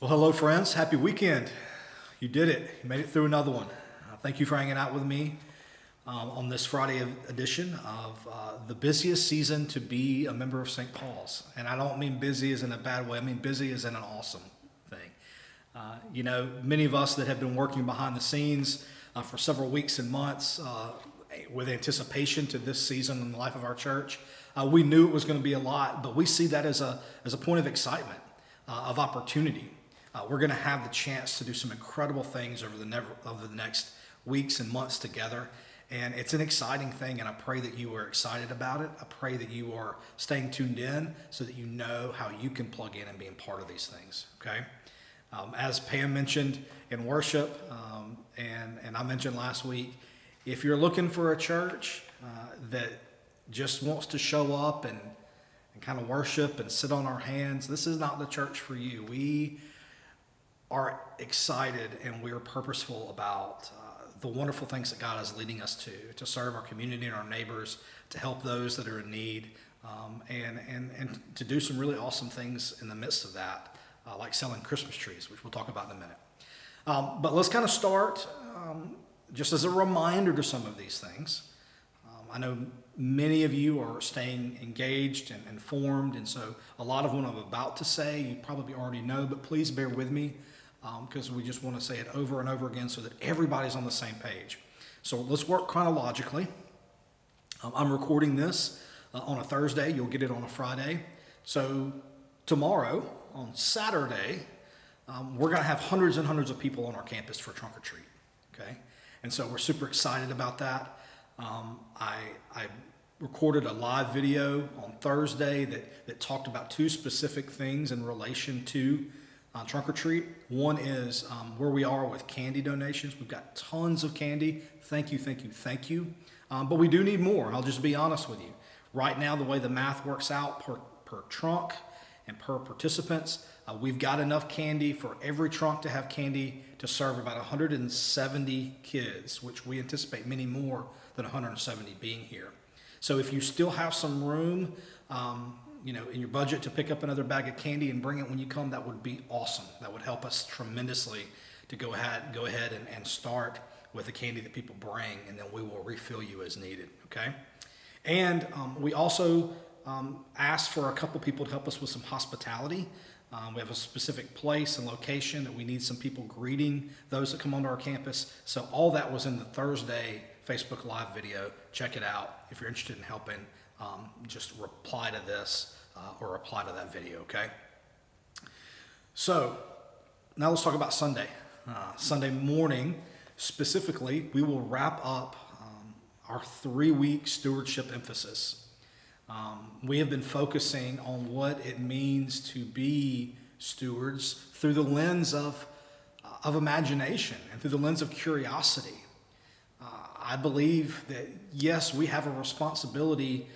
Well, hello, friends. Happy weekend. You did it. You made it through another one. Thank you for hanging out with me on this Friday edition of the busiest season to be a member of St. Paul's. And I don't mean busy as in a bad way. I mean busy as in an awesome thing. Many of us that have been working behind the scenes for several weeks and months with anticipation to this season in the life of our church, we knew it was going to be a lot, but we see that as a point of excitement, of opportunity. We're going to have the chance to do some incredible things over the next weeks and months together. And it's an exciting thing, and I pray that you are excited about it. I pray that you are staying tuned in so that you know how you can plug in and be a part of these things, okay? As Pam mentioned in worship, and I mentioned last week, if you're looking for a church that just wants to show up and kind of worship and sit on our hands, this is not the church for you. We are excited and we're purposeful about the wonderful things that God is leading us to serve our community and our neighbors, to help those that are in need, and to do some really awesome things in the midst of that, like selling Christmas trees, which we'll talk about in a minute. But let's kind of start just as a reminder to some of these things. I know many of you are staying engaged and informed, and so a lot of what I'm about to say you probably already know, but please bear with me because we just want to say it over and over again so that everybody's on the same page. So let's work chronologically. I'm recording this on a Thursday. You'll get it on a Friday. So tomorrow, on Saturday, we're going to have hundreds and hundreds of people on our campus for Trunk or Treat, okay? And so we're super excited about that. I recorded a live video on Thursday that talked about two specific things in relation to Trunk or Treat. One is where we are with candy donations. We've got tons of candy. Thank you. But we do need more. I'll just be honest with you. Right now, the way the math works out per trunk and per participants, we've got enough candy for every trunk to have candy to serve about 170 kids, which we anticipate many more than 170 being here. So if you still have some room, in your budget to pick up another bag of candy and bring it when you come, that would be awesome. That would help us tremendously to go ahead and start with the candy that people bring, and then we will refill you as needed, okay? And we also asked for a couple people to help us with some hospitality. We have a specific place and location that we need some people greeting those that come onto our campus. So all that was in the Thursday Facebook Live video. Check it out. If you're interested in helping, just reply to this or reply to that video, okay? So now let's talk about Sunday. Sunday morning, specifically, we will wrap up our 3-week stewardship emphasis. We have been focusing on what it means to be stewards through the lens of imagination and through the lens of curiosity. I believe that, yes, we have a responsibility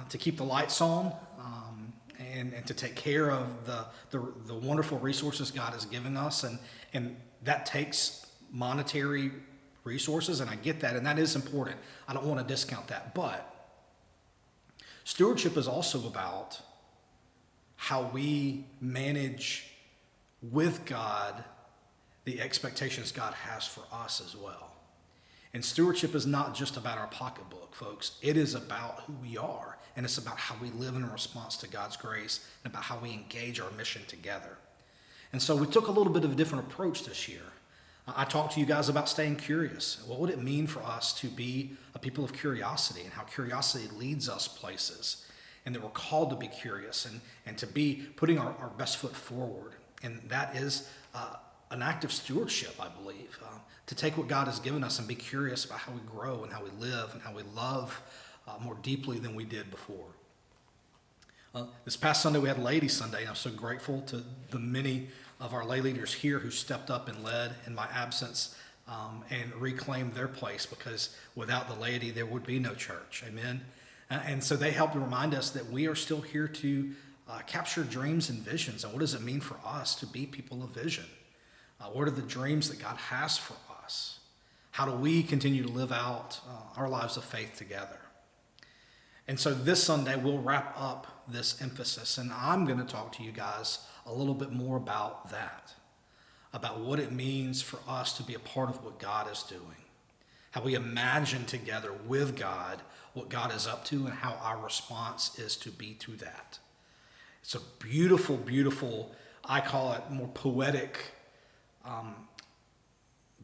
to keep the lights on and to take care of the wonderful resources God has given us. And that takes monetary resources, and I get that, and that is important. I don't want to discount that. But stewardship is also about how we manage with God the expectations God has for us as well. And stewardship is not just about our pocketbook, folks. It is about who we are, and it's about how we live in response to God's grace and about how we engage our mission together. And so we took a little bit of a different approach this year. I talked to you guys about staying curious. What would it mean for us to be a people of curiosity, and how curiosity leads us places, and that we're called to be curious and to be putting our best foot forward. And that is an act of stewardship, I believe, to take what God has given us and be curious about how we grow and how we live and how we love more deeply than we did before. This past Sunday, we had Ladies Sunday, and I'm so grateful to the many of our lay leaders here who stepped up and led in my absence and reclaimed their place, because without the laity, there would be no church. Amen? And so they helped remind us that we are still here to capture dreams and visions. And what does it mean for us to be people of vision? What are the dreams that God has for us? How do we continue to live out our lives of faith together? And so this Sunday, we'll wrap up this emphasis, and I'm going to talk to you guys a little bit more about that. about what it means for us to be a part of what God is doing, how we imagine together with God what God is up to and how our response is to be to that. It's a beautiful, beautiful, I call it more poetic,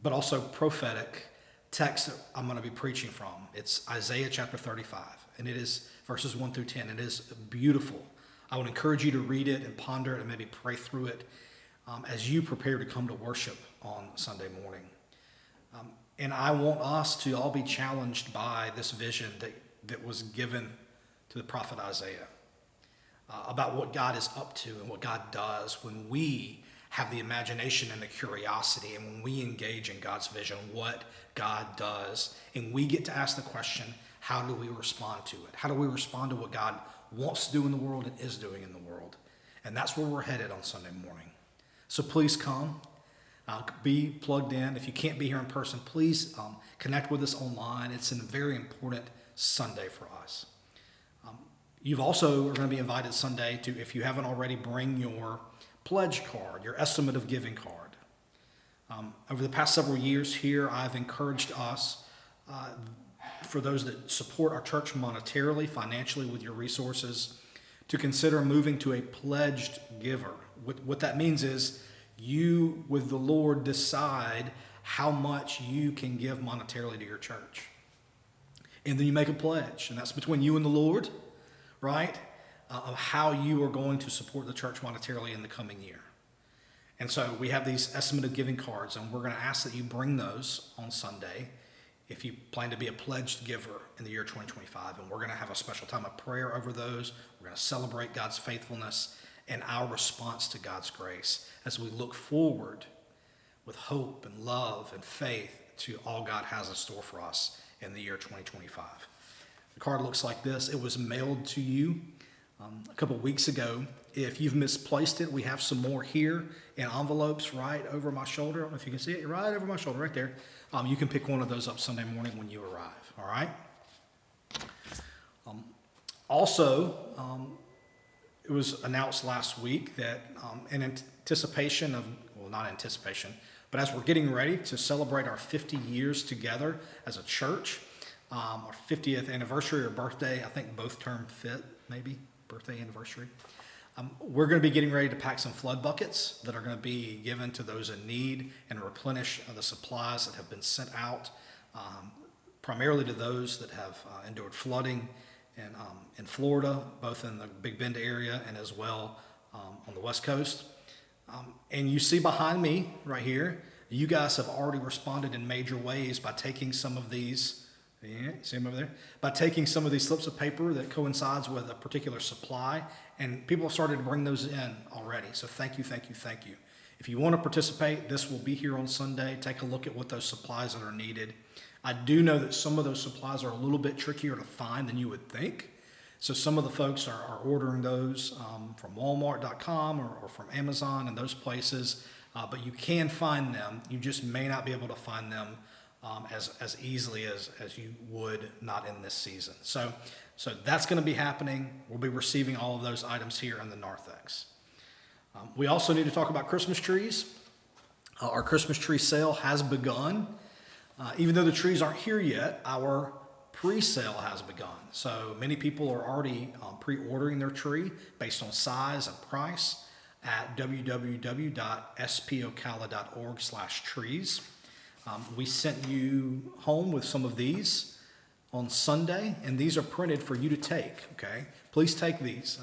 but also prophetic text that I'm going to be preaching from. It's Isaiah chapter 35, and it is verses 1 through 10. It is beautiful. I would encourage you to read it and ponder it and maybe pray through it as you prepare to come to worship on Sunday morning. And I want us to all be challenged by this vision that was given to the prophet Isaiah about what God is up to and what God does when we have the imagination and the curiosity, and when we engage in God's vision, what God does, and we get to ask the question, how do we respond to it? How do we respond to what God wants to do in the world and is doing in the world? And that's where we're headed on Sunday morning. So please come, be plugged in. If you can't be here in person, please connect with us online. It's a very important Sunday for us. You've also are going to be invited Sunday to, if you haven't already, bring your pledge card, your estimate of giving card. Over the past several years here, I've encouraged us, for those that support our church monetarily, financially with your resources, to consider moving to a pledged giver. What that means is you, with the Lord, decide how much you can give monetarily to your church. And then you make a pledge, and that's between you and the Lord, right? Of how you are going to support the church monetarily in the coming year. And so we have these estimate of giving cards, and we're going to ask that you bring those on Sunday if you plan to be a pledged giver in the year 2025. And we're going to have a special time of prayer over those. We're going to celebrate God's faithfulness and our response to God's grace as we look forward with hope and love and faith to all God has in store for us in the year 2025. The card looks like this. It was mailed to you a couple of weeks ago. If you've misplaced it, we have some more here in envelopes right over my shoulder. I don't know if you can see it, right over my shoulder, right there. You can pick one of those up Sunday morning when you arrive, all right? It was announced last week that in anticipation of, well, not anticipation, but as we're getting ready to celebrate our 50 years together as a church, our 50th anniversary or birthday, I think both term fit, maybe, birthday anniversary. We're going to be getting ready to pack some flood buckets that are going to be given to those in need and replenish the supplies that have been sent out, primarily to those that have endured flooding in Florida, both in the Big Bend area and as well on the West Coast. And you see behind me right here, you guys have already responded in major ways by taking some of these. Yeah, see them over there? By taking some of these slips of paper that coincides with a particular supply, and people have started to bring those in already. So thank you, thank you, thank you. If you want to participate, this will be here on Sunday. Take a look at what those supplies that are needed. I do know that some of those supplies are a little bit trickier to find than you would think. So some of the folks are ordering those from Walmart.com or from Amazon and those places, but you can find them. You just may not be able to find them as easily as you would not in this season. So that's going to be happening. We'll be receiving all of those items here in the narthex. We also need to talk about Christmas trees. Our Christmas tree sale has begun. Even though the trees aren't here yet, our pre-sale has begun. So many people are already pre-ordering their tree based on size and price at www.spocala.org/trees. We sent you home with some of these on Sunday, and these are printed for you to take, okay? Please take these.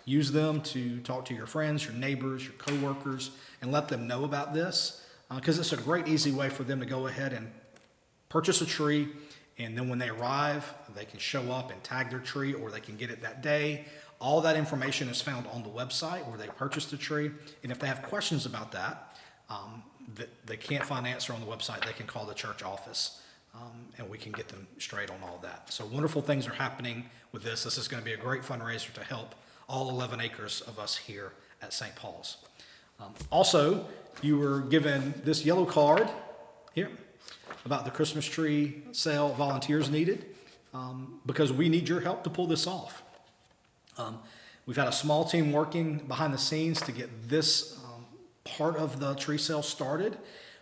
Use them to talk to your friends, your neighbors, your coworkers, and let them know about this, because it's a great, easy way for them to go ahead and purchase a tree, and then when they arrive, they can show up and tag their tree, or they can get it that day. All that information is found on the website where they purchased the tree, and if they have questions about that they can't find an answer on the website, they can call the church office, and we can get them straight on all that. So wonderful things are happening with this. This is going to be a great fundraiser to help all 11 acres of us here at St. Paul's. Also, you were given this yellow card here about the Christmas tree sale volunteers needed, because we need your help to pull this off. We've had a small team working behind the scenes to get this part of the tree sale started,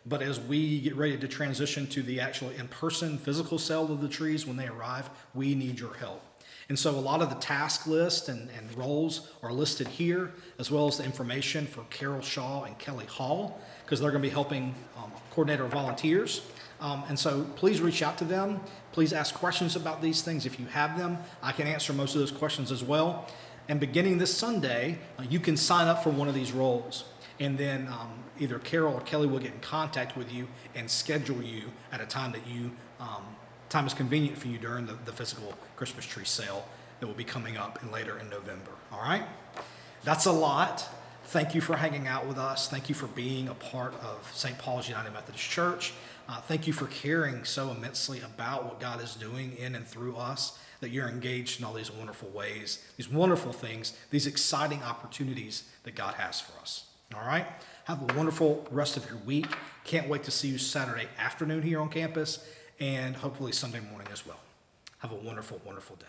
but as we get ready to transition to the actual in-person physical sale of the trees when they arrive, we need your help. And so a lot of the task list and roles are listed here, as well as the information for Carol Shaw and Kelly Hall, because they're going to be helping coordinate our volunteers. And so please reach out to them. Please ask questions about these things if you have them. I can answer most of those questions as well. And beginning this Sunday, you can sign up for one of these roles. And then either Carol or Kelly will get in contact with you and schedule you at a time that you time is convenient for you during the physical Christmas tree sale that will be coming up later in November. All right? That's a lot. Thank you for hanging out with us. Thank you for being a part of St. Paul's United Methodist Church. Thank you for caring so immensely about what God is doing in and through us, that you're engaged in all these wonderful ways, these wonderful things, these exciting opportunities that God has for us. All right? Have a wonderful rest of your week. Can't wait to see you Saturday afternoon here on campus, and hopefully Sunday morning as well. Have a wonderful, wonderful day.